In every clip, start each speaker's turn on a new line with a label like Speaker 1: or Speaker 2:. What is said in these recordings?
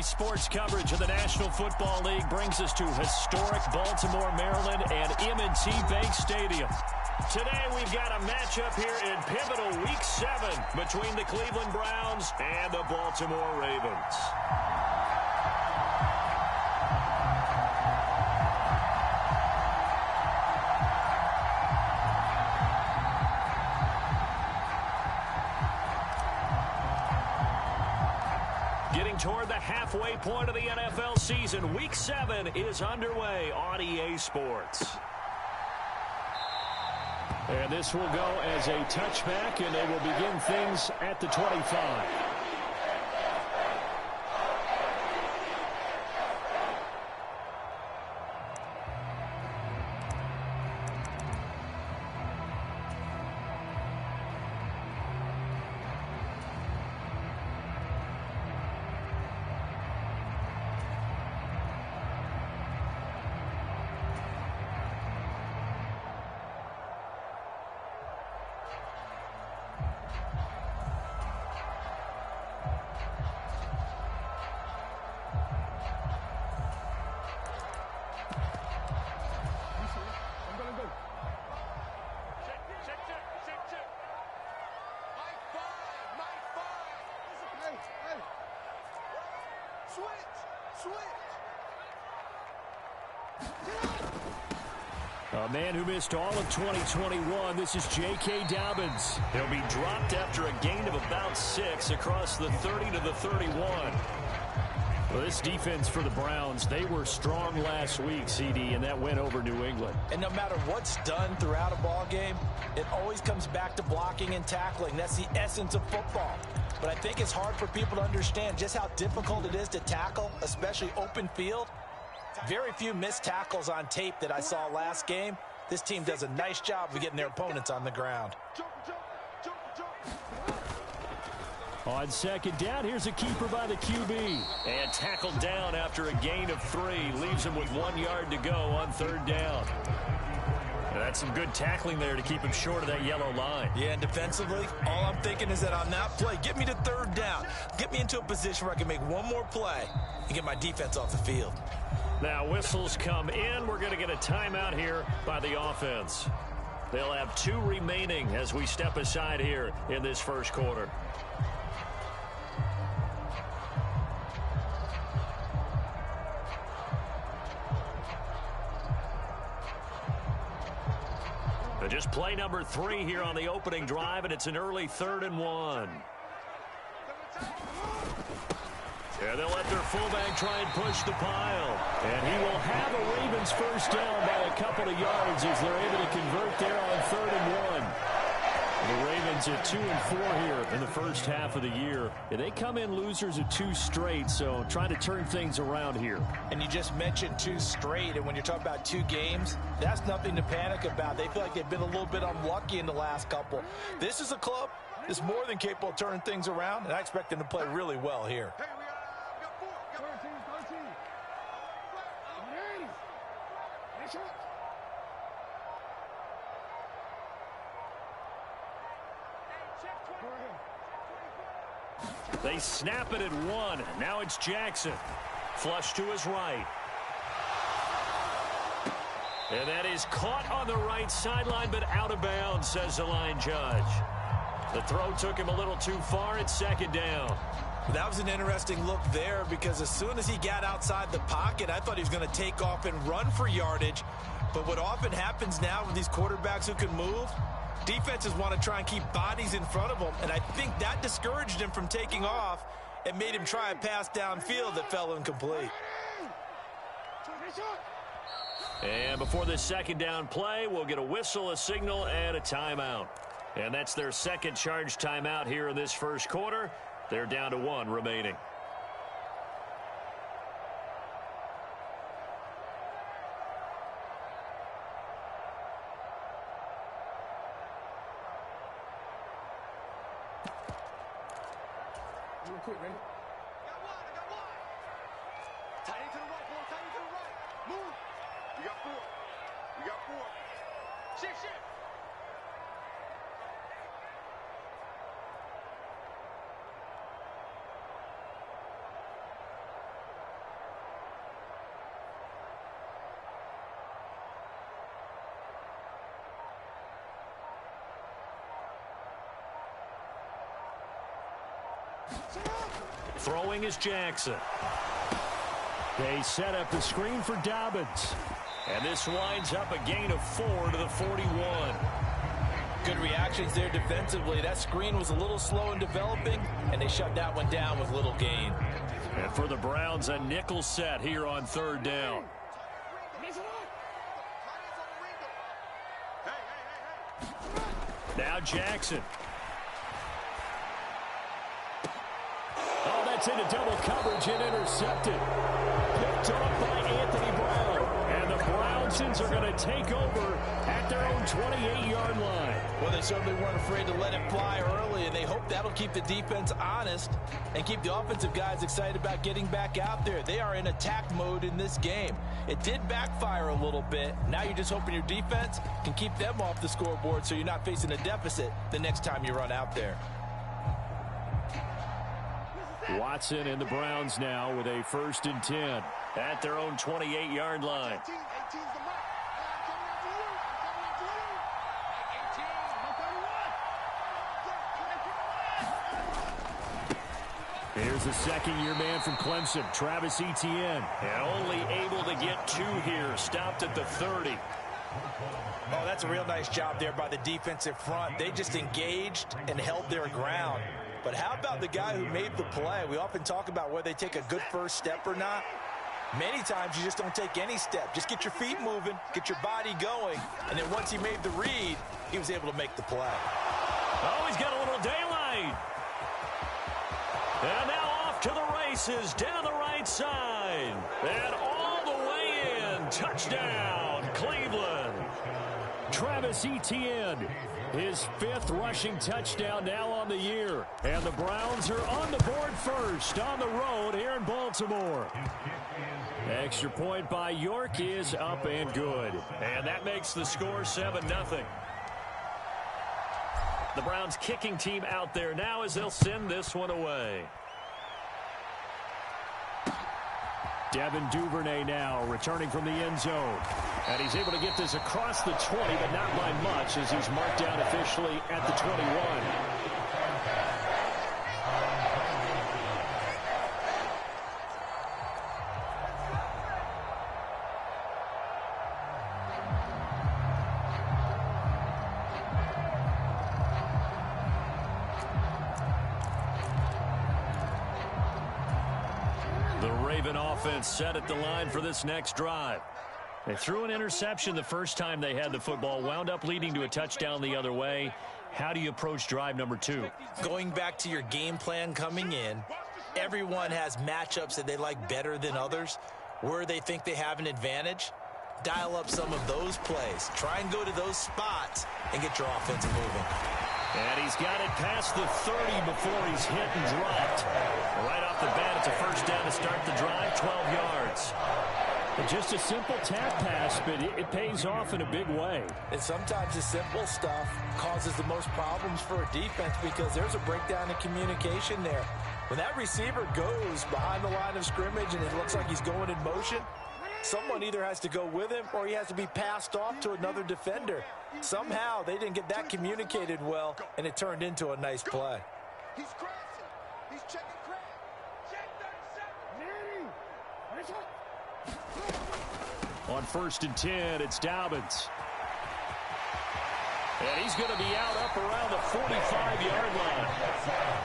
Speaker 1: Sports coverage of the National Football League brings us to historic Baltimore, Maryland, and M&T Bank Stadium. Today, we've got a matchup here in pivotal Week 7 between the Cleveland Browns and the Baltimore Ravens. Getting toward the halfway point of the NFL season, Week 7 is underway on EA Sports. And this will go as a touchback, and they will begin things at the 25. A man who missed all of 2021, this is J.K. Dobbins. He'll be dropped after a gain of about 6 across the 30 to the 31. Well, this defense for the Browns, they were strong last week, CD, and that went over New England.
Speaker 2: And no matter what's done throughout a ball game, it always comes back to blocking and tackling. That's the essence of football. But I think it's hard for people to understand just how difficult it is to tackle, especially open field. Very few missed tackles on tape that I saw last game. This team does a nice job of getting their opponents on the ground.
Speaker 1: On second down, here's a keeper by the QB. And tackled down after a gain of 3. Leaves him with 1 yard to go on third down. That's some good tackling there to keep him short of that yellow line.
Speaker 2: Yeah, and defensively, all I'm thinking is that on that play, get me to third down. Get me into a position where I can make one more play and get my defense off the field.
Speaker 1: Now whistles come in. We're going to get a timeout here by the offense. They'll have 2 remaining as we step aside here in this first quarter. Just play number 3 here on the opening drive, and it's an early 3rd and 1. Yeah, they'll let their fullback try and push the pile. And he will have a Ravens first down by a couple of yards as they're able to convert there on 3rd and 1. The Ravens at 2-4 here in the first half of the year. And they come in losers of 2 straight, so trying to turn things around here.
Speaker 2: And you just mentioned 2 straight, and when you're talking about 2 games, that's nothing to panic about. They feel like they've been a little bit unlucky in the last couple. This is a club that's more than capable of turning things around, and I expect them to play really well here.
Speaker 1: They snap it at 1. Now it's Jackson. Flush to his right. And that is caught on the right sideline, but out of bounds, says the line judge. The throw took him a little too far. It's 2nd down.
Speaker 2: That was an interesting look there because as soon as he got outside the pocket, I thought he was going to take off and run for yardage. But what often happens now with these quarterbacks who can move, defenses want to try and keep bodies in front of them, and I think that discouraged him from taking off and made him try a pass downfield that fell incomplete.
Speaker 1: And before this 2nd down play, we'll get a whistle, a signal, and a timeout. And that's their second charge timeout here in this first quarter. They're down to 1 remaining.
Speaker 3: Real quick, ready? I got one. Tight end to the right, boy. Tight end to the right. Move. We got 4. Shift.
Speaker 1: Throwing is Jackson. They set up the screen for Dobbins. And this winds up a gain of 4 to the 41.
Speaker 2: Good reactions there defensively. That screen was a little slow in developing, and they shut that one down with little gain.
Speaker 1: And for the Browns, a nickel set here on 3rd down. Now Jackson. Oh, that's into double coverage and intercepted. Picked off by Anthony Brown. And the Brownsons are going to take over at their own 28-yard line.
Speaker 2: Well, they certainly weren't afraid to let it fly early, and they hope that'll keep the defense honest and keep the offensive guys excited about getting back out there. They are in attack mode in this game. It did backfire a little bit. Now you're just hoping your defense can keep them off the scoreboard so you're not facing a deficit the next time you run out there.
Speaker 1: Watson and the Browns now with a 1st and 10 at their own 28-yard line. Here's the second-year man from Clemson, Travis Etienne. And only able to get 2 here, stopped at the 30.
Speaker 2: Oh, that's a real nice job there by the defensive front. They just engaged and held their ground. But how about the guy who made the play? We often talk about whether they take a good first step or not. Many times you just don't take any step. Just get your feet moving, get your body going, and then once he made the read, he was able to make the play.
Speaker 1: Oh, he's got a little daylight. And now off to the races down the right side. And all the way in. Touchdown, Cleveland. Travis Etienne, his 5th rushing touchdown now on the year. And the Browns are on the board first on the road here in Baltimore. Extra point by York is up and good. And that makes the score 7-0. The Browns kicking team out there now as they'll send this one away. Devin Duvernay now returning from the end zone. And he's able to get this across the 20, but not by much as he's marked down officially at the 21. Offense set at the line for this next drive. They threw an interception the first time they had the football, wound up leading to a touchdown the other way. How do you approach drive number 2?
Speaker 2: Going back to your game plan coming in, everyone has matchups that they like better than others. Where they think they have an advantage, dial up some of those plays. Try and go to those spots and get your offense moving.
Speaker 1: And he's got it past the 30 before he's hit and dropped. Right off the bat, it's a first down to start the drive, 12 yards. And just a simple tap pass, but it pays off in a big way.
Speaker 2: And sometimes the simple stuff causes the most problems for a defense because there's a breakdown in communication there. When that receiver goes behind the line of scrimmage and it looks like he's going in motion, someone either has to go with him or he has to be passed off to another defender. Somehow they didn't get that communicated well, and it turned into a nice play.
Speaker 3: He's crashing. He's checking crash. Check 37.
Speaker 1: On 1st and 10, it's Dobbins. And he's going to be out up around the 45-yard line.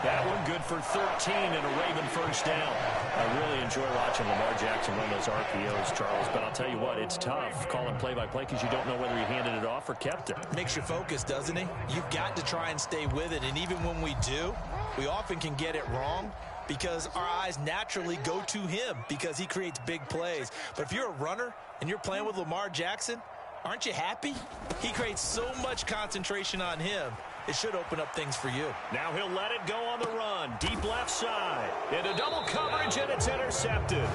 Speaker 1: That one good for 13 and a Raven first down. I really enjoy watching Lamar Jackson run those RPOs, Charles, but I'll tell you what, it's tough calling play-by-play because you don't know whether he handed it off or kept it.
Speaker 2: Makes you focus, doesn't he? You've got to try and stay with it, and even when we do, we often can get it wrong because our eyes naturally go to him because he creates big plays. But if you're a runner and you're playing with Lamar Jackson, aren't you happy? He creates so much concentration on him. It should open up things for you.
Speaker 1: Now he'll let it go on the run. Deep left side. Into double coverage, and it's intercepted.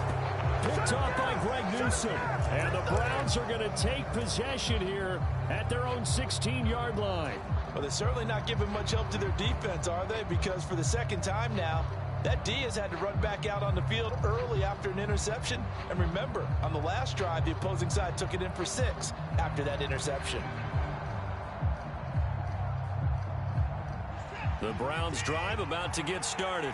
Speaker 1: Picked off by Greg Newsome. And the Browns are going to take possession here at their own 16-yard line.
Speaker 2: Well, they're certainly not giving much help to their defense, are they? Because for the second time now, that D has had to run back out on the field early after an interception. And remember, on the last drive, the opposing side took it in for 6 after that interception.
Speaker 1: The Browns drive about to get started.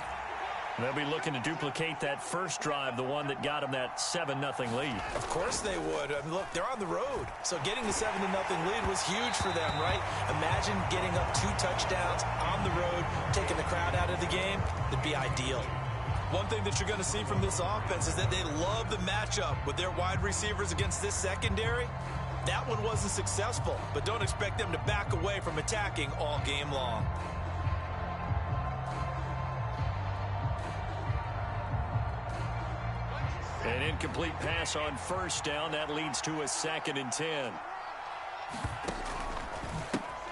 Speaker 1: They'll be looking to duplicate that first drive, the one that got them that 7-0 lead.
Speaker 2: Of course they would. I mean, look, they're on the road. So getting the 7-0 lead was huge for them, right? Imagine getting up 2 touchdowns on the road, taking the crowd out of the game. It'd be ideal. One thing that you're going to see from this offense is that they love the matchup with their wide receivers against this secondary. That one wasn't successful, but don't expect them to back away from attacking all game long.
Speaker 1: An incomplete pass on first down. That leads to a 2nd and 10.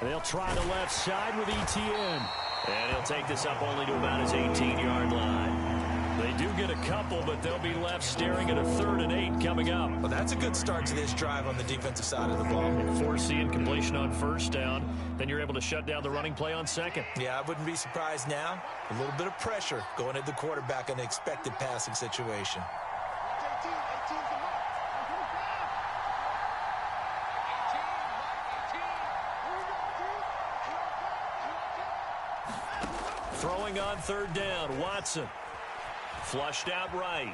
Speaker 1: They'll try the left side with ETN. And he'll take this up only to about his 18-yard line. They do get a couple, but they'll be left staring at a 3rd and 8 coming up.
Speaker 2: Well, that's a good start to this drive on the defensive side of the ball.
Speaker 1: Force the incompletion on first down. Then you're able to shut down the running play on 2nd.
Speaker 2: Yeah, I wouldn't be surprised now. A little bit of pressure going at the quarterback in the expected passing situation.
Speaker 1: Throwing on 3rd down, Watson. Flushed out right.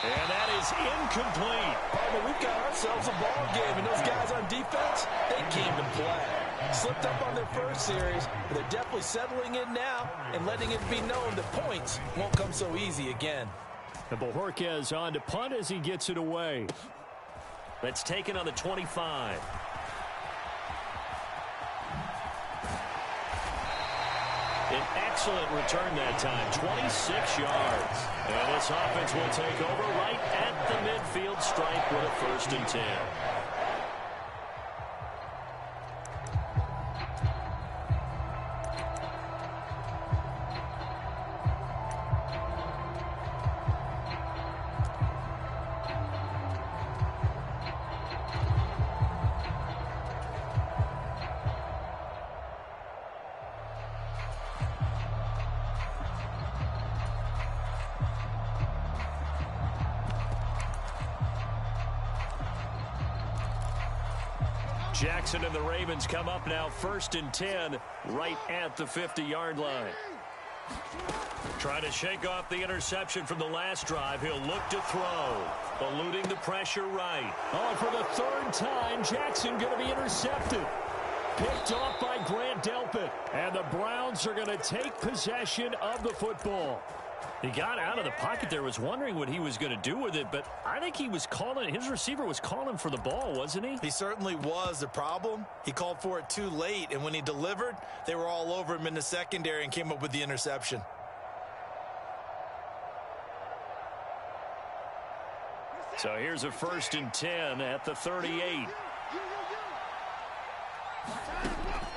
Speaker 1: And that is incomplete.
Speaker 2: Oh, but we've got ourselves a ball game, and those guys on defense, they came to play. Slipped up on their first series, but they're definitely settling in now and letting it be known that points won't come so easy again.
Speaker 1: And Bojorquez on to punt as he gets it away. That's taken on the 25. An excellent return that time, 26 yards. And this offense will take over right at the midfield stripe with a 1st and 10. Jackson and the Ravens come up now 1st and 10 right at the 50-yard line. Trying to shake off the interception from the last drive. He'll look to throw. Eluding the pressure right. Oh, for the 3rd time, Jackson going to be intercepted. Picked off by Grant Delpit. And the Browns are going to take possession of the football. He got out of the pocket there, was wondering what he was going to do with it, but I think he was calling, his receiver was calling for the ball, wasn't he?
Speaker 2: He certainly was. The problem, he called for it too late, and when he delivered, they were all over him in the secondary and came up with the interception.
Speaker 1: So here's a 1st and 10 at the 38.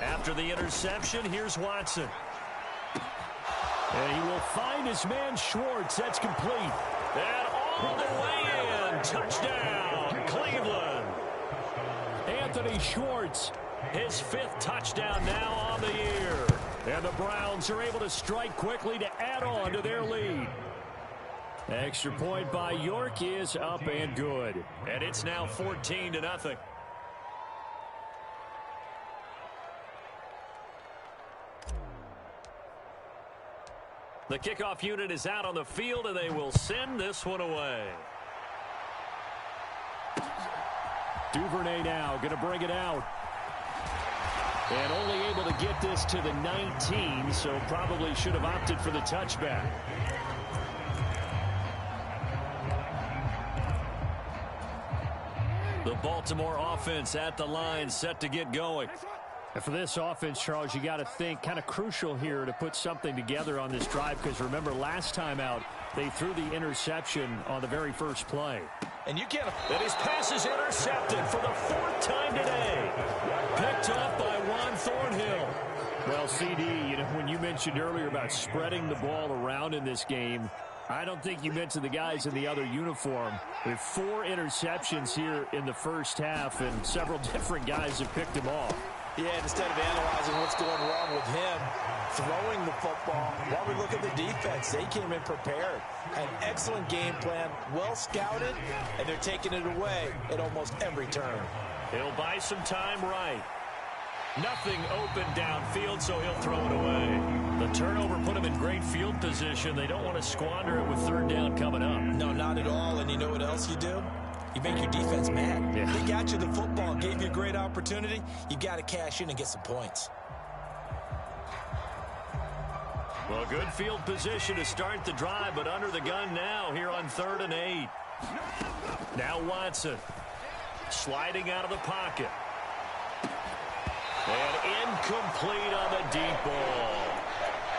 Speaker 1: After the interception, here's Watson. And he will find his man Schwartz. That's complete. And all the way in. Touchdown, Cleveland. Anthony Schwartz, his 5th touchdown now on the year. And the Browns are able to strike quickly to add on to their lead. Extra point by York is up and good. And it's now 14-0. The kickoff unit is out on the field, and they will send this one away. Duvernay now going to bring it out. And only able to get this to the 19, so probably should have opted for the touchback. The Baltimore offense at the line, set to get going. And for this offense, Charles, you got to think kind of crucial here to put something together on this drive, because remember last time out they threw the interception on the very first play.
Speaker 2: And you can't.
Speaker 1: And his pass is intercepted for the 4th time today. Picked off by Juan Thornhill. Well, CD, you know, when you mentioned earlier about spreading the ball around in this game, I don't think you mentioned the guys in the other uniform. With 4 interceptions here in the first half, and several different guys have picked him off.
Speaker 2: Yeah, instead of analyzing what's going wrong with him, throwing the football, while we look at the defense, they came in prepared. Had an excellent game plan, well scouted, and they're taking it away at almost every turn.
Speaker 1: He'll buy some time right. Nothing open downfield, so he'll throw it away. The turnover put him in great field position. They don't want to squander it with third down coming up.
Speaker 2: No, not at all. And you know what else you do? You make your defense mad.
Speaker 1: Yeah.
Speaker 2: They got you the football, gave you a great opportunity. You got to cash in and get some points.
Speaker 1: Well, good field position to start the drive, but under the gun now here on 3rd and 8. Now Watson sliding out of the pocket. And incomplete on the deep ball.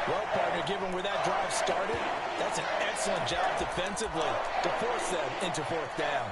Speaker 2: Well, partner, given where that drive started, that's an excellent job defensively to force them into 4th down.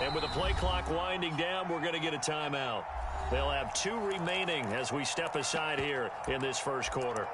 Speaker 1: And with the play clock winding down, we're going to get a timeout. They'll have 2 remaining as we step aside here in this first quarter.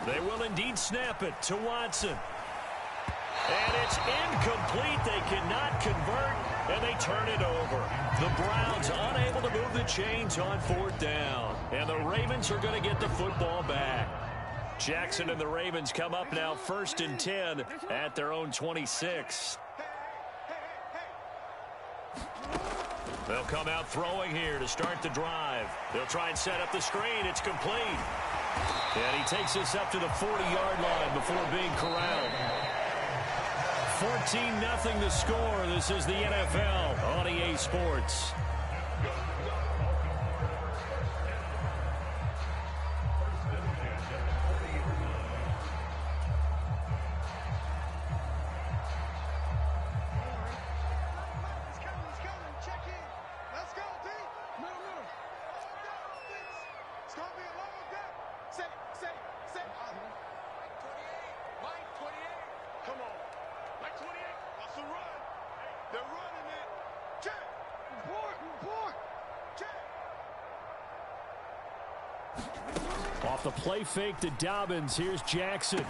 Speaker 1: They will indeed snap it to Watson. And it's incomplete. They cannot convert, and they turn it over. The Browns unable to move the chains on 4th down. And the Ravens are going to get the football back. Jackson and the Ravens come up now 1st and 10 at their own 26. They'll come out throwing here to start the drive. They'll try and set up the screen. It's complete. And he takes us up to the 40-yard line before being corralled. 14-0 the score. This is the NFL on EA Sports. Off the play fake to Dobbins. Here's Jackson.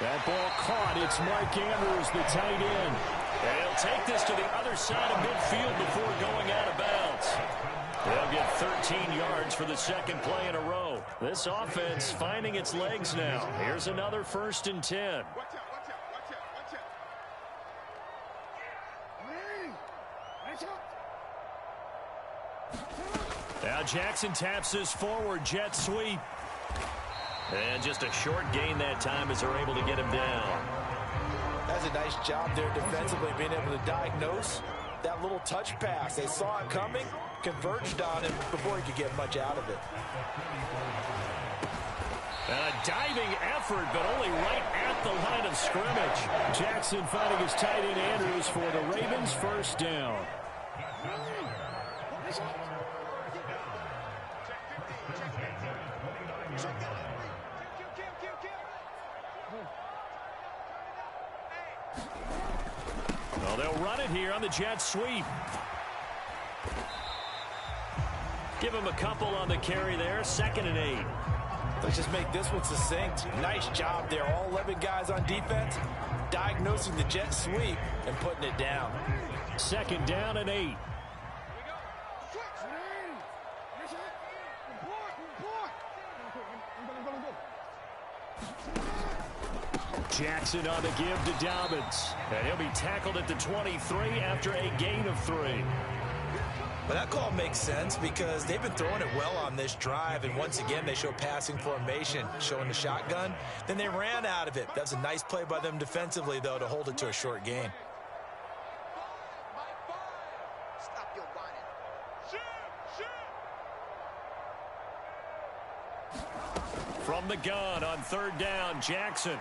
Speaker 1: That ball caught. It's Mark Andrews, the tight end. And he'll take this to the other side of midfield before going out of bounds. They'll get 13 yards for the second play in a row. This offense finding its legs now. Here's another 1st and 10. Now Jackson taps this forward jet sweep. And just a short gain that time as they're able to get him down.
Speaker 2: That's a nice job there defensively, being able to diagnose that little touch pass. They saw it coming, converged on him before he could get much out of it.
Speaker 1: And a diving effort, but only right at the line of scrimmage. Jackson finding his tight end Andrews for the Ravens' 1st down. Well, they'll run it here on the jet sweep. Give him a couple on the carry there. 2nd and 8.
Speaker 2: Let's just make this one succinct. Nice job there. All 11 guys on defense diagnosing the jet sweep and putting it down.
Speaker 1: 2nd down and 8. Jackson on the give to Dobbins. And he'll be tackled at the 23 after a gain of 3.
Speaker 2: But that call makes sense because they've been throwing it well on this drive, and once again they show passing formation, showing the shotgun. Then they ran out of it. That's a nice play by them defensively, though, to hold it to a short gain.
Speaker 1: From the gun on 3rd down, Jackson.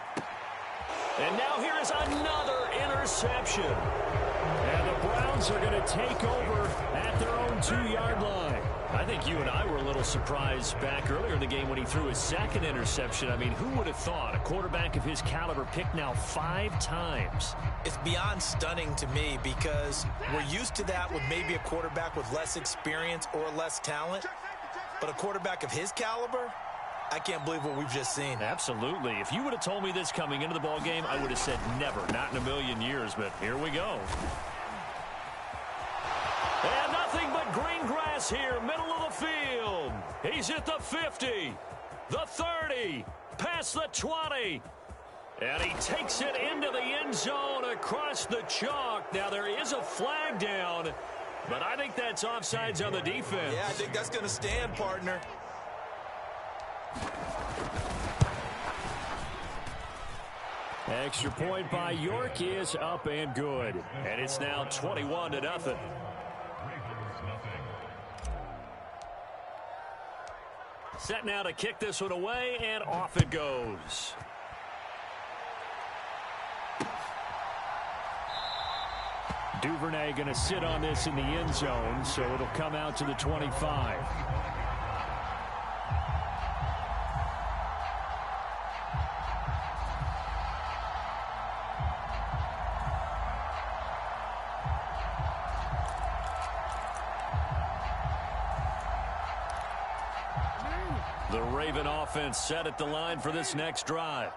Speaker 1: And now here is another interception. And the Browns are going to take over at their own 2-yard line. I think you and I were a little surprised back earlier in the game when he threw his second interception. I mean, who would have thought a quarterback of his caliber picked now 5 times?
Speaker 2: It's beyond stunning to me because we're used to that with maybe a quarterback with less experience or less talent. But a quarterback of his caliber, I can't believe what we've just seen.
Speaker 1: Absolutely. If you would have told me this coming into the ball game, I would have said never, not in a million years, but here we go. And nothing but green grass here, middle of the field. He's at the 50, the 30, past the 20. And he takes it into the end zone across the chalk. Now there is a flag down, but I think that's offsides on the defense.
Speaker 2: Yeah, I think that's going to stand, partner.
Speaker 1: Extra point by York is up and good. And it's now 21-0. Set now to kick this one away, and off it goes. Duvernay going to sit on this in the end zone, so it'll come out to the 25. The Raven offense set at the line for this next drive.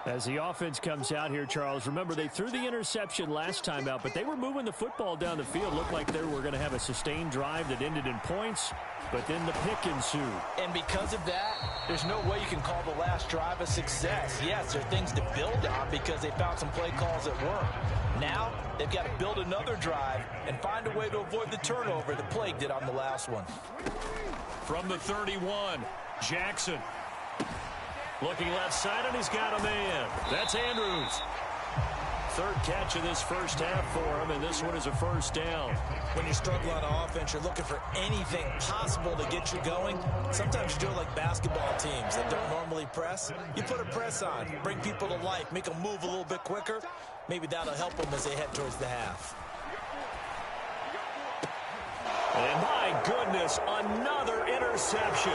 Speaker 1: As the offense comes out here, Charles, remember they threw the interception last time out, but they were moving the football down the field. Looked like they were going to have a sustained drive that ended in points, but then the pick ensued.
Speaker 2: And because of that, there's no way you can call the last drive a success. Yes, there are things to build on because they found some play calls that work. Now, they've got to build another drive and find a way to avoid the turnover the Plague did on the last one.
Speaker 1: From the 31, Jackson. Looking left side, and he's got a man. That's Andrews. Third catch of this first half for him, and this one is a first down.
Speaker 2: When you're struggling on offense, you're looking for anything possible to get you going. Sometimes you do it like basketball teams that don't normally press. You put a press on, bring people to life, make them move a little bit quicker. Maybe that'll help them as they head towards the half.
Speaker 1: And my goodness, another interception.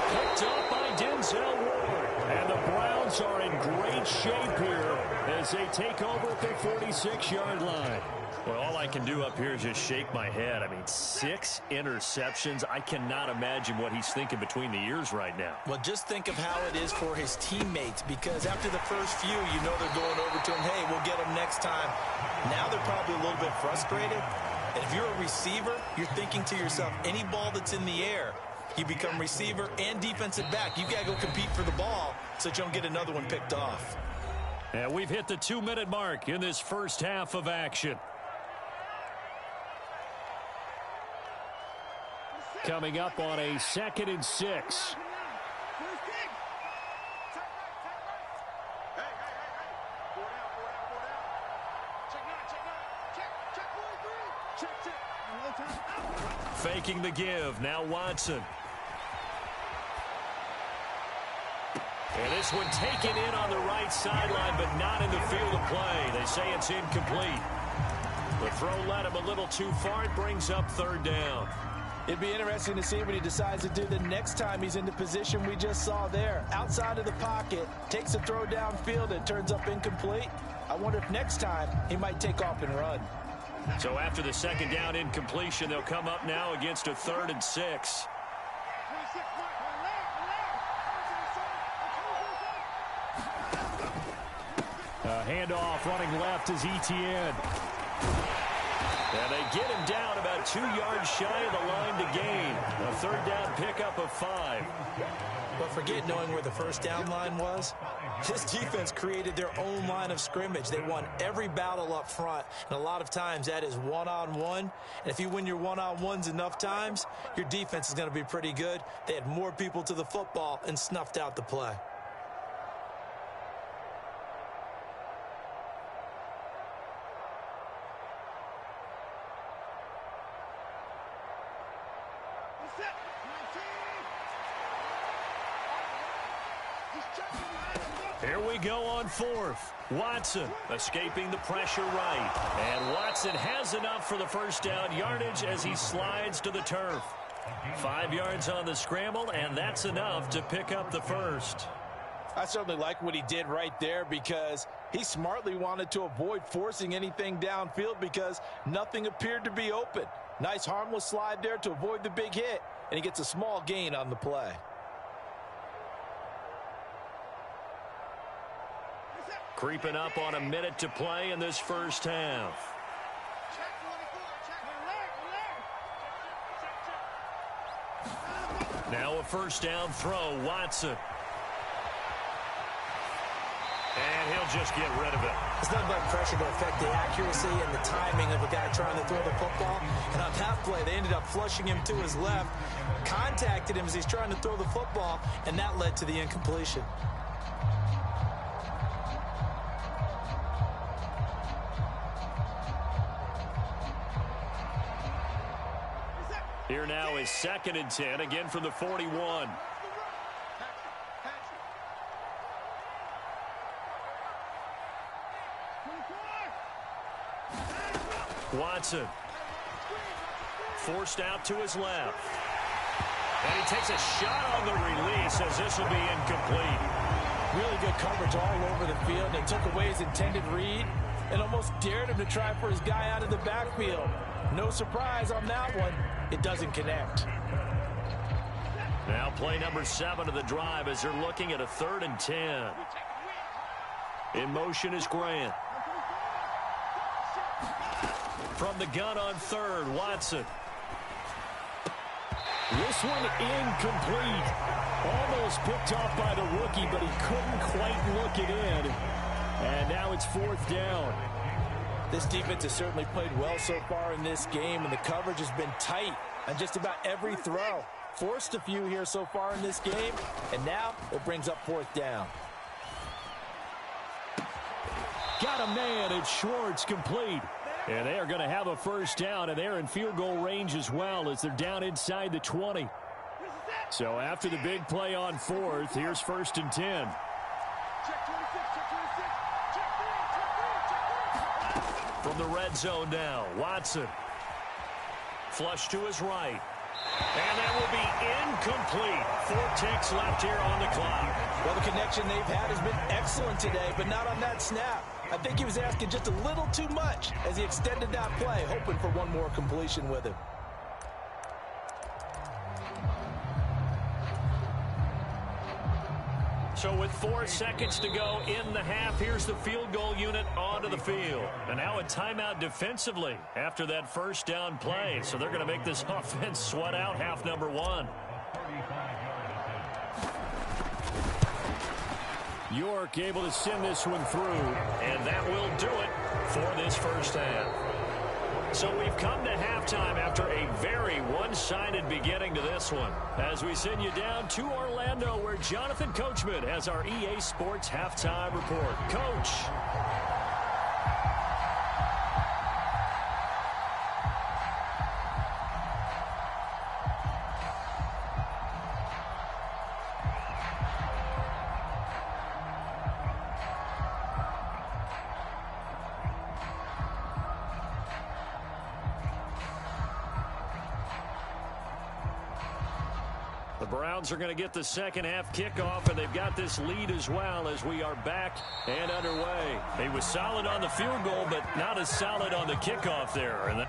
Speaker 1: Picked up by Denzel Ward. And the Browns are in great shape here as they take over at their 46-yard line. Well, all I can do up here is just shake my head. I mean, 6 interceptions. I cannot imagine what he's thinking between the ears right now.
Speaker 2: Well, just think of how it is for his teammates, because after the first few, you know they're going over to him, hey, we'll get him next time. Now they're probably a little bit frustrated. And if you're a receiver, you're thinking to yourself, any ball that's in the air, you become receiver and defensive back. You've got to go compete for the ball so that you don't get another one picked off.
Speaker 1: And we've hit the 2-minute mark in this first half of action. Coming up on a 2nd and 6. Faking the give. Now Watson. And this one taken in on the right sideline, but not in the field of play. They say it's incomplete. The throw led him a little too far. It brings up 3rd down.
Speaker 2: It'd be interesting to see what he decides to do the next time he's in the position we just saw there. Outside of the pocket, takes a throw downfield, and turns up incomplete. I wonder if next time he might take off and run.
Speaker 1: So after the 2nd down incompletion, they'll come up now against a 3rd and 6. Handoff running left is Etienne. And they get him down about 2 yards shy of the line to gain. A 3rd down pickup of 5.
Speaker 2: But forget knowing where the first down line was. This defense created their own line of scrimmage. They won every battle up front, and a lot of times that is one-on-one. And if you win your one-on-ones enough times, your defense is going to be pretty good. They had more people to the football and snuffed out the play.
Speaker 1: Here we go on fourth. Watson escaping the pressure right. And Watson has enough for the first down yardage as he slides to the turf. 5 yards on the scramble, and that's enough to pick up the first.
Speaker 2: I certainly like what he did right there because he smartly wanted to avoid forcing anything downfield because nothing appeared to be open. Nice harmless slide there to avoid the big hit, and he gets a small gain on the play.
Speaker 1: Creeping up on a minute to play in this first half. Now a first down throw, Watson. And he'll just get rid of it.
Speaker 2: It's not about pressure to affect the accuracy and the timing of a guy trying to throw the football. And on that play, they ended up flushing him to his left, contacted him as he's trying to throw the football, and that led to the incompletion.
Speaker 1: Here now is 2nd and 10, again from the 41. Watson forced out to his left. And he takes a shot on the release as this will be incomplete.
Speaker 2: Really good coverage all over the field. They took away his intended read and almost dared him to try for his guy out of the backfield. No surprise on that one. It doesn't connect.
Speaker 1: Now play number 7 of the drive as they're looking at a 3rd and 10. In motion is Grant. From the gun on 3rd, Watson. This one incomplete. Almost picked off by the rookie, but he couldn't quite look it in. And now it's 4th down.
Speaker 2: This defense has certainly played well so far in this game, and the coverage has been tight on just about every throw. Forced a few here so far in this game, and now it brings up 4th down.
Speaker 1: Got a man, it's Schwartz, complete. And they are going to have a first down, and they're in field goal range as well as they're down inside the 20. So after the big play on 4th, here's 1st and 10. From the red zone now, Watson. Flush to his right. And that will be incomplete. 4 ticks left here on the clock.
Speaker 2: Well, the connection they've had has been excellent today, but not on that snap. I think he was asking just a little too much as he extended that play, hoping for one more completion with him.
Speaker 1: So with 4 seconds to go in the half, here's the field goal unit onto the field. And now a timeout defensively after that first down play. So they're going to make this offense sweat out half number 1. York able to send this one through, and that will do it for this first half. So we've come to halftime after a very one-sided beginning to this one, as we send you down to Orlando, where Jonathan Coachman has our EA Sports Halftime Report. Coach. The Browns are going to get the second half kickoff, and they've got this lead as well as we are back and underway. He was solid on the field goal, but not as solid on the kickoff there. And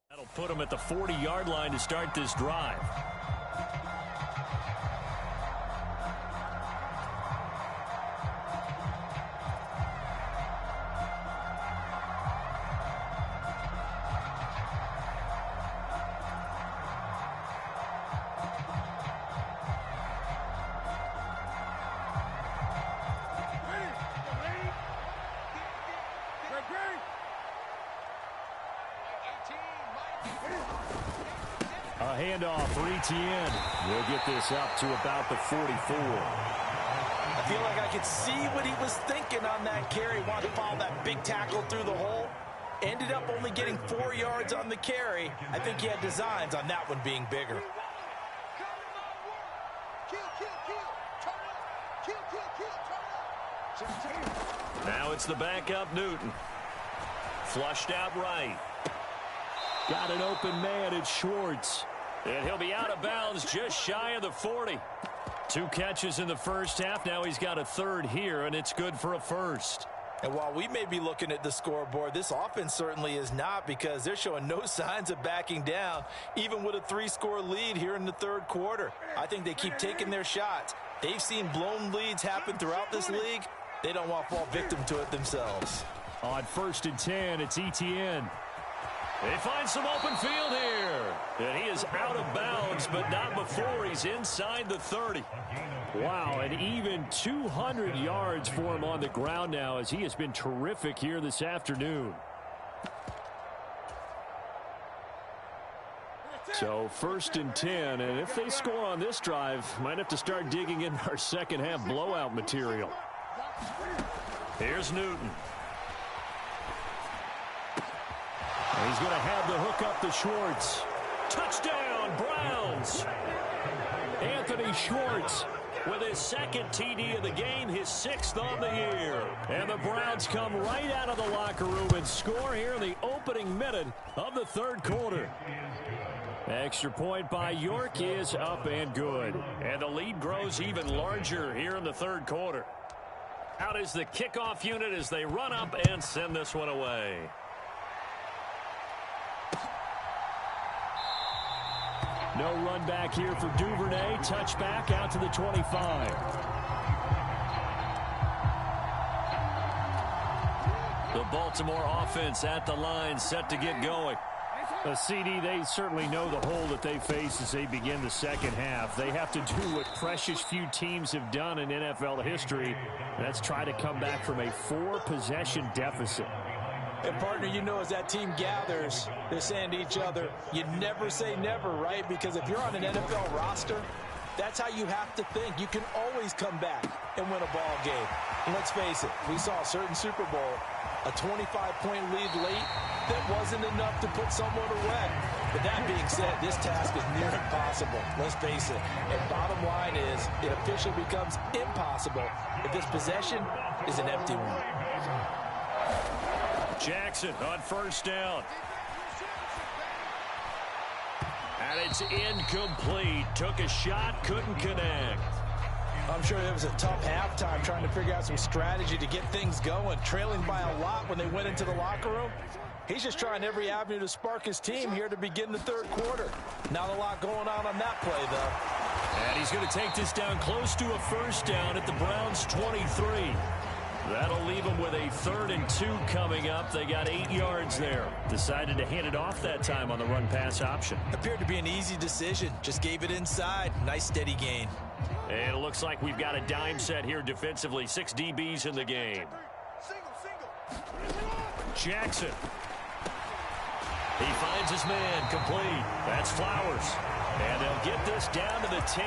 Speaker 1: that'll put them at the 40-yard line to start this drive. A handoff for Etienne. We'll get this up to about the 44.
Speaker 2: I feel like I could see what he was thinking on that carry. Wanted to follow that big tackle through the hole. Ended up only getting 4 yards on the carry. I think he had designs on that one being bigger.
Speaker 1: Now it's the backup Newton. Flushed out right. Got an open man at Schwartz. And he'll be out of bounds just shy of the 40. 2 catches in the first half. Now he's got a third here, and it's good for a first.
Speaker 2: And while we may be looking at the scoreboard, this offense certainly is not, because they're showing no signs of backing down, even with a 3-score lead here in the third quarter. I think they keep taking their shots. They've seen blown leads happen throughout this league. They don't want to fall victim to it themselves.
Speaker 1: On 1st and 10, it's Etienne. They find some open field here. And he is out of bounds, but not before he's inside the 30. Wow, and even 200 yards for him on the ground now, as he has been terrific here this afternoon. So 1st and 10, and if they score on this drive, might have to start digging in our second half blowout material. Here's Newton. He's going to have the hook up to Schwartz. Touchdown, Browns. Anthony Schwartz with his 2nd TD of the game, his 6th on the year. And the Browns come right out of the locker room and score here in the opening minute of the third quarter. Extra point by York is up and good. And the lead grows even larger here in the third quarter. Out is the kickoff unit as they run up and send this one away. No run back here for Duvernay. Touchback out to the 25. The Baltimore offense at the line, set to get going. CD, they certainly know the hole that they face as they begin the second half. They have to do what precious few teams have done in NFL history. That's try to come back from a 4-possession deficit.
Speaker 2: And, partner, you know, as that team gathers, they're saying to each other, you never say never, right? Because if you're on an NFL roster, that's how you have to think. You can always come back and win a ball game. And let's face it, we saw a certain Super Bowl, a 25-point lead late that wasn't enough to put someone away. But that being said, this task is near impossible. Let's face it. And bottom line is, it officially becomes impossible if this possession is an empty one.
Speaker 1: Jackson on 1st down. And it's incomplete. Took a shot, couldn't connect.
Speaker 2: I'm sure it was a tough halftime trying to figure out some strategy to get things going. Trailing by a lot when they went into the locker room. He's just trying every avenue to spark his team here to begin the third quarter. Not a lot going on that play, though.
Speaker 1: And he's going to take this down close to a 1st down at the Browns' 23. That'll leave them with a 3rd and 2 coming up. They got 8 yards there. Decided to hand it off that time on the run-pass option.
Speaker 2: Appeared to be an easy decision. Just gave it inside. Nice steady gain.
Speaker 1: And it looks like we've got a dime set here defensively. 6 DBs in the game. Jackson. He finds his man complete. That's Flowers. And they'll get this down to the 10.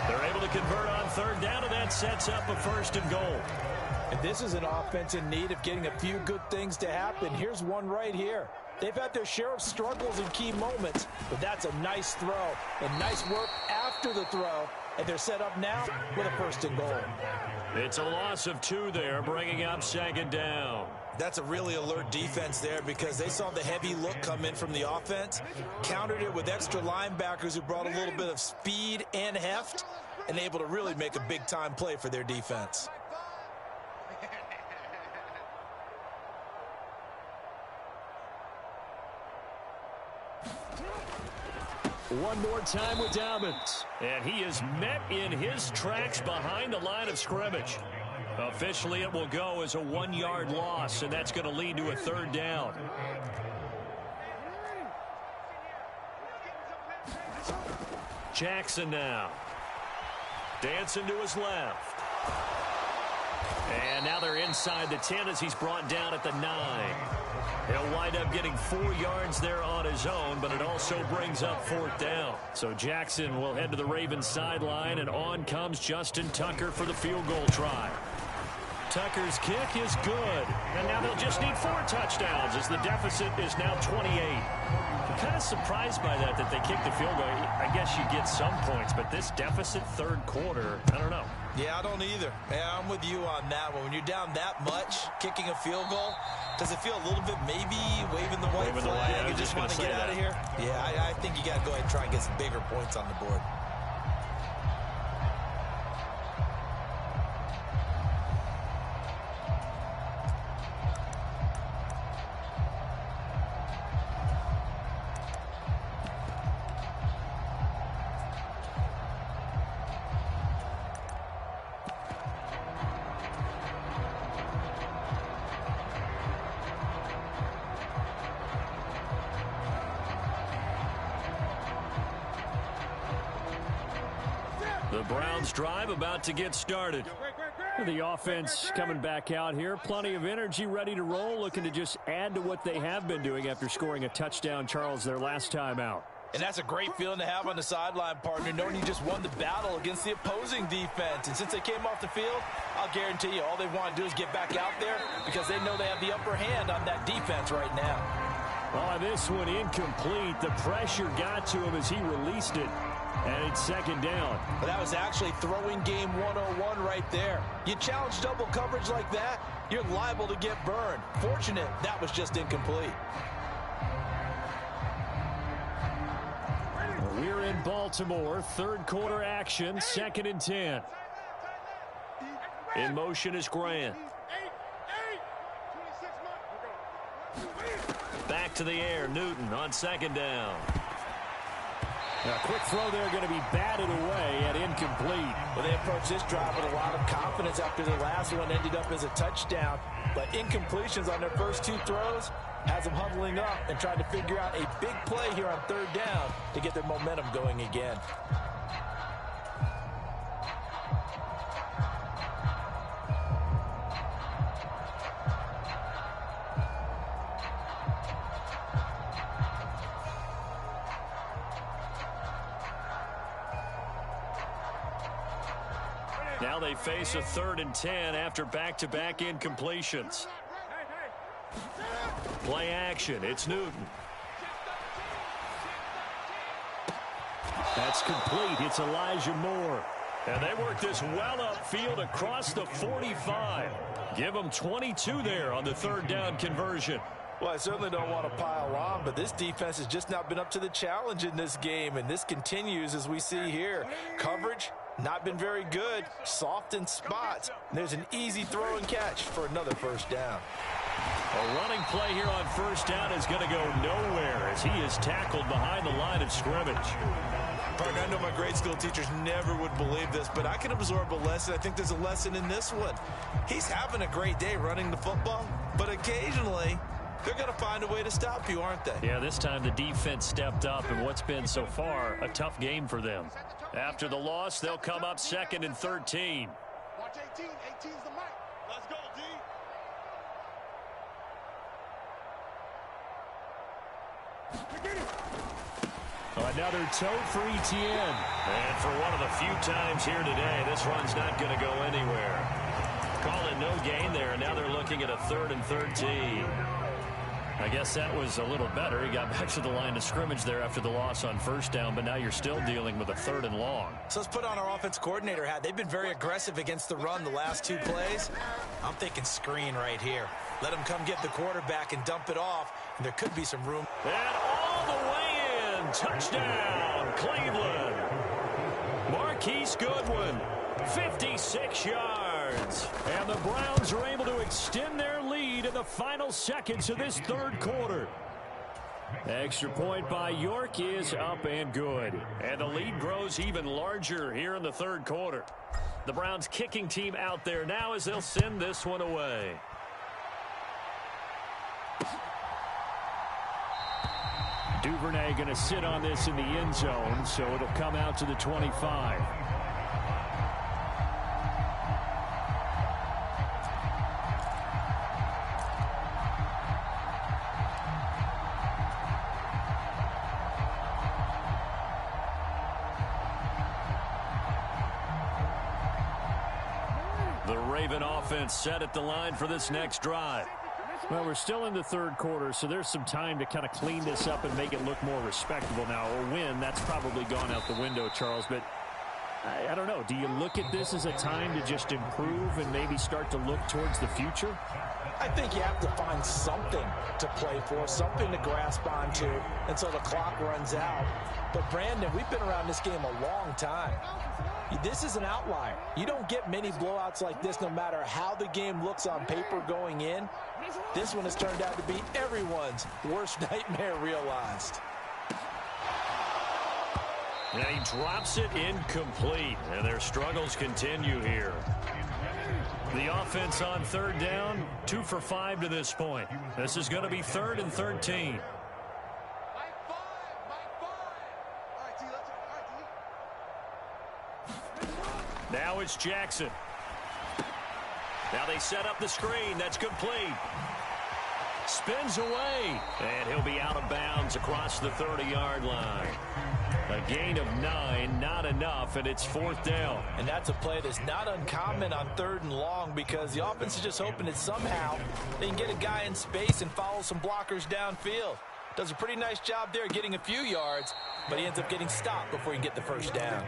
Speaker 1: They're able to convert on 3rd down, and that sets up a 1st and goal.
Speaker 2: And this is an offense in need of getting a few good things to happen. Here's one right here. They've had their share of struggles in key moments, but that's a nice throw and nice work after the throw. And they're set up now with a 1st and goal.
Speaker 1: It's a loss of 2 there, bringing up 2nd down.
Speaker 2: That's a really alert defense there because they saw the heavy look come in from the offense, countered it with extra linebackers who brought a little bit of speed and heft, and able to really make a big-time play for their defense.
Speaker 1: One more time with Dobbins. And he is met in his tracks behind the line of scrimmage. Officially, it will go as a 1-yard loss, and that's going to lead to a 3rd down. Jackson now. Dancing to his left. And now they're inside the 10 as he's brought down at the 9. He'll wind up getting 4 yards there on his own, but it also brings up 4th down. So Jackson will head to the Ravens sideline, and on comes Justin Tucker for the field goal try. Tucker's kick is good, and now they'll just need 4 touchdowns as the deficit is now 28. I'm kind of surprised by that they kicked the field goal. I guess you get some points, but this deficit third quarter, I don't know.
Speaker 2: Yeah, I don't either. Yeah, I'm with you on that one. When you're down that much, kicking a field goal, does it feel a little bit maybe waving the white flag? You just want to get out of here? Yeah, I think you got to go ahead and try and get some bigger points on the board.
Speaker 1: The Browns drive about to get started. The offense coming back out here. Plenty of energy, ready to roll, looking to just add to what they have been doing after scoring a touchdown, Charles, their last time out.
Speaker 2: And that's a great feeling to have on the sideline, partner, knowing you just won the battle against the opposing defense. And since they came off the field, I'll guarantee you all they want to do is get back out there because they know they have the upper hand on that defense right now.
Speaker 1: Oh, this one incomplete. The pressure got to him as he released it. And it's 2nd down.
Speaker 2: But that was actually throwing game 101 right there. You challenge double coverage like that, you're liable to get burned. Fortunate that was just incomplete.
Speaker 1: We're in Baltimore. Third quarter action. 2nd and 10. In motion is Grant. Back to the air. Newton on 2nd down. A quick throw there going to be batted away and incomplete.
Speaker 2: Well, they approached this drive with a lot of confidence after the last one ended up as a touchdown. But incompletions on their first 2 throws has them huddling up and trying to figure out a big play here on 3rd down to get their momentum going again.
Speaker 1: Now they face a 3rd and 10 after back-to-back incompletions. Play action. It's Newton. That's complete. It's Elijah Moore. And they work this well upfield across the 45. Give them 22 there on the 3rd down conversion.
Speaker 2: Well, I certainly don't want to pile on, but this defense has just not been up to the challenge in this game, and this continues as we see here. Coverage, not been very good, soft in spots. There's an easy throw and catch for another 1st down.
Speaker 1: A running play here on 1st down is going to go nowhere as he is tackled behind the line of scrimmage.
Speaker 2: Partner, I know my grade school teachers never would believe this, but I can absorb a lesson. I think there's a lesson in this one. He's having a great day running the football, but occasionally they're going to find a way to stop you, aren't they?
Speaker 1: Yeah, this time the defense stepped up in what's been so far a tough game for them. After the loss, they'll come up 2nd and 13.
Speaker 3: Watch 18. 18's the mic. Let's go, D.
Speaker 1: Another tote for Etienne. And for one of the few times here today, this run's not going to go anywhere. Call it no gain there, and now they're looking at a 3rd and 13. I guess that was a little better. He got back to the line of scrimmage there after the loss on 1st down, but now you're still dealing with a 3rd and long.
Speaker 2: So let's put on our offense coordinator hat. They've been very aggressive against the run the last 2 plays. I'm thinking screen right here. Let them come get the quarterback and dump it off, and there could be some room.
Speaker 1: And all the way in. Touchdown, Cleveland. Marquise Goodwin, 56 yards. And the Browns are able to extend their lead in the final seconds of this 3rd quarter. Extra point by York is up and good. And the lead grows even larger here in the 3rd quarter. The Browns kicking team out there now as they'll send this one away. Duvernay going to sit on this in the end zone, so it'll come out to the 25. Raven offense set at the line for this next drive.
Speaker 4: Well, we're still in the third quarter, so there's some time to kind of clean this up and make it look more respectable now. A win, that's probably gone out the window, Charles, but I don't know. Do you look at this as a time to just improve and maybe start to look towards the future?
Speaker 2: I think you have to find something to play for, something to grasp onto until the clock runs out. But, Brandon, we've been around this game a long time. This is an outlier. You don't get many blowouts like this no matter how the game looks on paper going in. This one has turned out to be everyone's worst nightmare realized.
Speaker 1: And he drops it incomplete, and their struggles continue here. The offense on third down, 2 for 5 to this point. This is going to be 3rd and 13. Now it's Jackson. Now they set up the screen. That's complete. Spins away, and he'll be out of bounds across the 30-yard line. A gain of 9, not enough, and it's 4th down.
Speaker 2: And that's a play that's not uncommon on 3rd and long because the offense is just hoping that somehow they can get a guy in space and follow some blockers downfield. Does a pretty nice job there getting a few yards, but he ends up getting stopped before he can get the first down.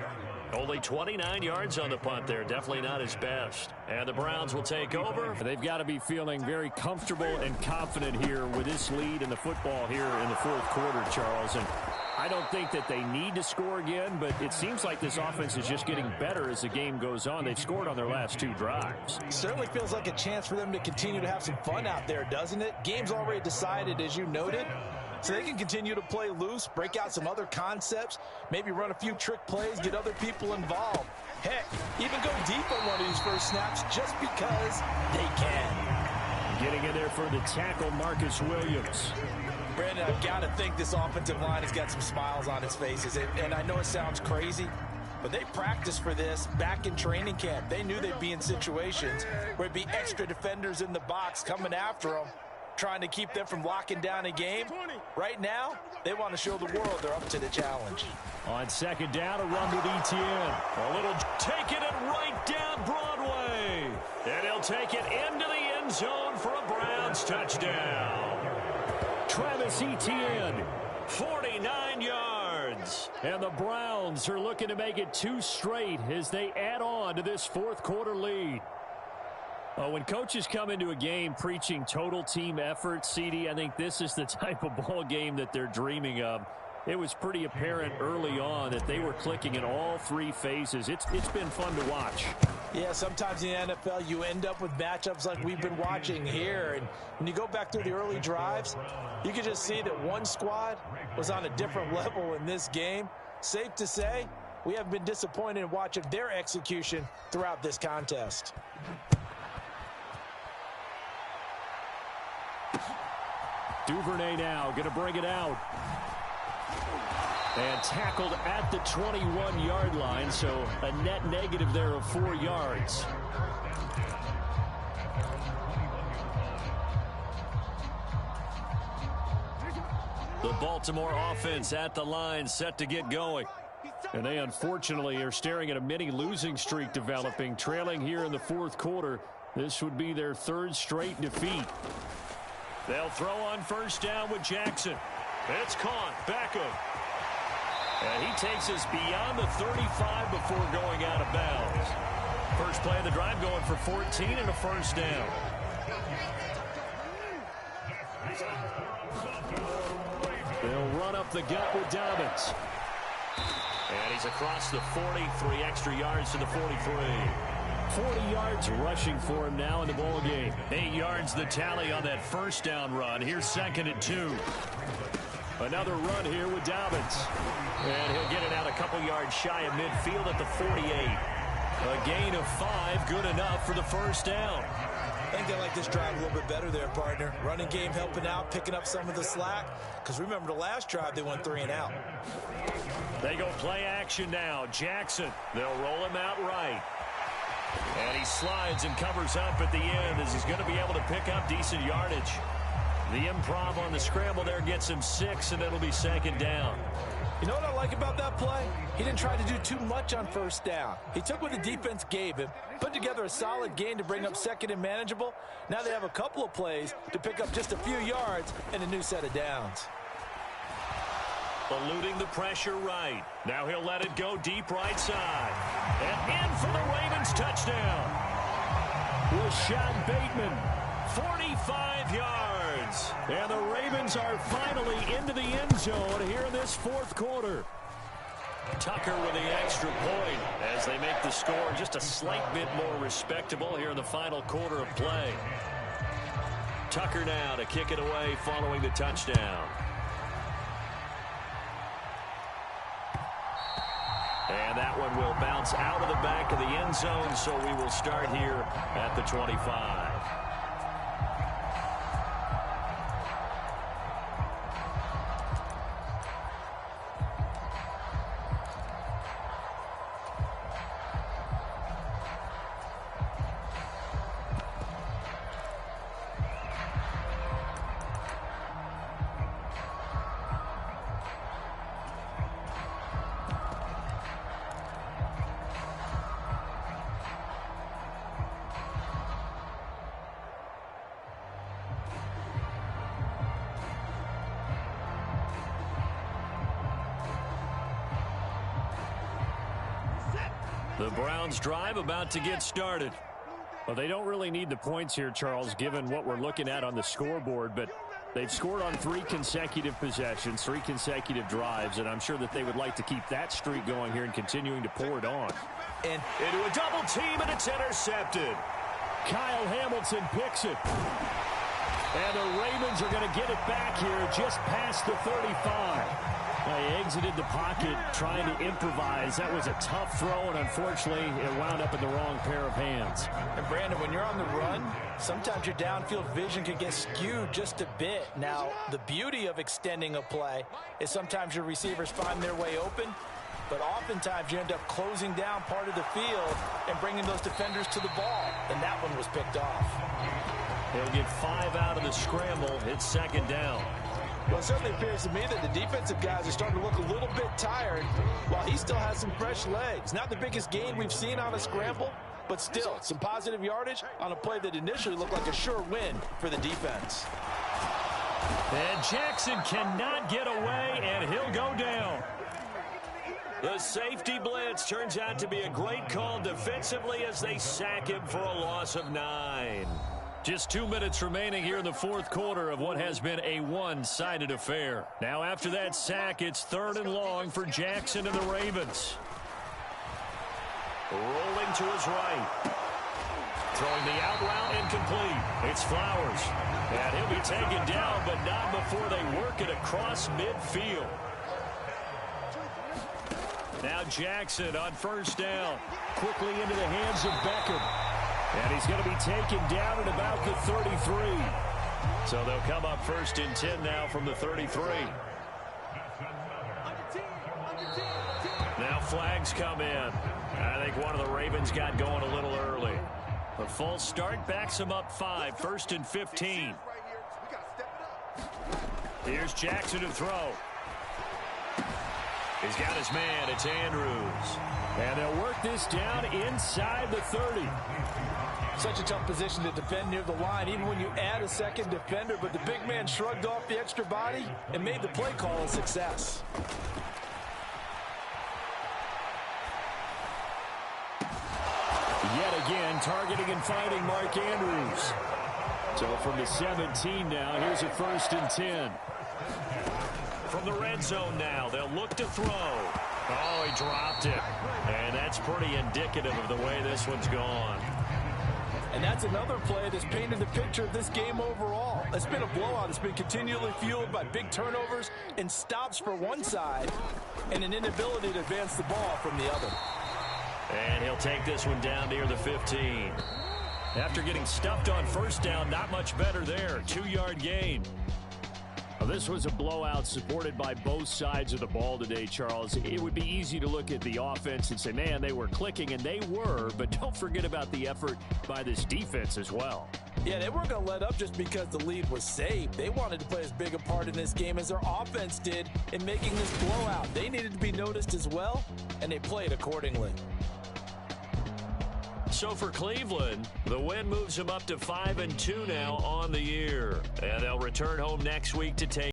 Speaker 1: Only 29 yards on the punt there. Definitely not his best. And the Browns will take over.
Speaker 4: They've got to be feeling very comfortable and confident here with this lead in the football here in the 4th quarter, Charles. And I don't think that they need to score again, but it seems like this offense is just getting better as the game goes on. They've scored on their last 2 drives.
Speaker 2: Certainly feels like a chance for them to continue to have some fun out there, doesn't it? Game's already decided, as you noted. So they can continue to play loose, break out some other concepts, maybe run a few trick plays, get other people involved. Heck, even go deep on one of these first snaps just because they can.
Speaker 4: Getting in there for the tackle, Marcus Williams.
Speaker 2: Brandon, I've got to think this offensive line has got some smiles on its faces. And I know it sounds crazy, but they practiced for this back in training camp. They knew they'd be in situations where it'd be extra defenders in the box coming after them, trying to keep them from locking down a game. Right now, they want to show the world they're up to the challenge.
Speaker 4: On 2nd down, a run with Etienne.
Speaker 1: A little taking it right down Broadway. And he'll take it into the end zone for a Browns touchdown.
Speaker 4: Travis Etienne.
Speaker 1: 49 yards.
Speaker 4: And the Browns are looking to make it 2 straight as they add on to this 4th quarter lead. When coaches come into a game preaching total team effort, CD, I think this is the type of ball game that they're dreaming of. It was pretty apparent early on that they were clicking in all 3 phases. It's been fun to watch.
Speaker 2: Yeah, sometimes in the NFL you end up with matchups like we've been watching here. And when you go back through the early drives, you can just see that one squad was on a different level in this game. Safe to say, we haven't been disappointed in watching their execution throughout this contest.
Speaker 4: Duvernay now going to bring it out. And tackled at the 21-yard line, so a net negative there of 4 yards.
Speaker 1: The Baltimore offense at the line, set to get going.
Speaker 4: And they unfortunately are staring at a mini losing streak developing, trailing here in the 4th quarter. This would be their 3rd straight defeat.
Speaker 1: They'll throw on 1st down with Jackson. It's caught. Beckham. And he takes us beyond the 35 before going out of bounds. First play of the drive going for 14 and a 1st down.
Speaker 4: They'll run up the gut with Dobbins.
Speaker 1: And he's across the 40, 3 extra yards to the 43.
Speaker 4: 40 yards rushing for him now in the ball game.
Speaker 1: 8 yards the tally on that 1st down run. Here's 2nd and 2.
Speaker 4: Another run here with Dobbins.
Speaker 1: And he'll get it out a couple yards shy of midfield at the 48. A gain of 5, good enough for the 1st down.
Speaker 2: I think they like this drive a little bit better there, partner. Running game helping out, picking up some of the slack. Because remember the last drive, they went 3 and out.
Speaker 1: They go play action now. Jackson, they'll roll him out right. And he slides and covers up at the end as he's going to be able to pick up decent yardage. The improv on the scramble there gets him 6, and it'll be 2nd down.
Speaker 2: You know what I like about that play? He didn't try to do too much on first down. He took what the defense gave him, put together a solid gain to bring up second and manageable. Now they have a couple of plays to pick up just a few yards and a new set of downs.
Speaker 4: Eluding the pressure right. Now he'll let it go deep right side. And in for the Ravens touchdown. Rashad Bateman, 45 yards. And the Ravens are finally into the end zone here in this fourth quarter. Tucker with the extra point as they make the score just a slight bit more respectable here in the final quarter of play. Tucker now to kick it away following the touchdown. And that one will bounce out of the back of the end zone, so we will start here at the 25. The Browns drive about to get started. Well, they don't really need the points here, Charles, given what we're looking at on the scoreboard, but they've scored on 3 consecutive possessions, 3 consecutive drives, and I'm sure that they would like to keep that streak going here and continuing to pour it on. And into a double team, and it's intercepted. Kyle Hamilton picks it. And the Ravens are going to get it back here just past the 35. He exited the pocket trying to improvise. That was a tough throw, and unfortunately, it wound up in the wrong pair of hands.
Speaker 2: And, Brandon, when you're on the run, sometimes your downfield vision can get skewed just a bit. Now, the beauty of extending a play is sometimes your receivers find their way open, but oftentimes you end up closing down part of the field and bringing those defenders to the ball, and that one was picked off.
Speaker 4: He'll get 5 out of the scramble. It's second down.
Speaker 2: Well, it certainly appears to me that the defensive guys are starting to look a little bit tired while he still has some fresh legs. Not the biggest gain we've seen on a scramble, but still some positive yardage on a play that initially looked like a sure win for the defense.
Speaker 4: And Jackson cannot get away, and he'll go down. The safety blitz turns out to be a great call defensively as they sack him for a loss of 9. Just 2 minutes remaining here in the fourth quarter of what has been a one-sided affair. Now after that sack, it's 3rd and long for Jackson and the Ravens. Rolling to his right. Throwing the out route incomplete. It's Flowers. And he'll be taken down, but not before they work it across midfield. Now Jackson on first down. Quickly into the hands of Beckham. And he's going to be taken down at about the 33. So they'll come up 1st and 10 now from the 33. Now flags come in. I think one of the Ravens got going a little early. The false start backs him up 5, 1st and 15. Here's Jackson to throw. He's got his man. It's Andrews. And they'll work this down inside the 30.
Speaker 2: Such a tough position to defend near the line, even when you add a second defender. But the big man shrugged off the extra body and made the play call a success.
Speaker 4: Yet again, targeting and finding Mark Andrews. So from the 17 now, here's a 1st and 10. From the red zone now, they'll look to throw. Oh, he dropped it. And that's pretty indicative of the way this one's gone.
Speaker 2: And that's another play that's painted the picture of this game overall. It's been a blowout. It's been continually fueled by big turnovers and stops for one side and an inability to advance the ball from the other.
Speaker 4: And he'll take this one down near the 15. After getting stuffed on first down, not much better there. 2-yard gain. Well, this was a blowout supported by both sides of the ball today, Charles. It would be easy to look at the offense and say, man, they were clicking, and they were, but don't forget about the effort by this defense as well.
Speaker 2: Yeah, they weren't going to let up just because the lead was saved. They wanted to play as big a part in this game as their offense did in making this blowout. They needed to be noticed as well, and they played accordingly.
Speaker 4: So for Cleveland, the win moves them up to 5-2 now on the year. And they'll return home next week to take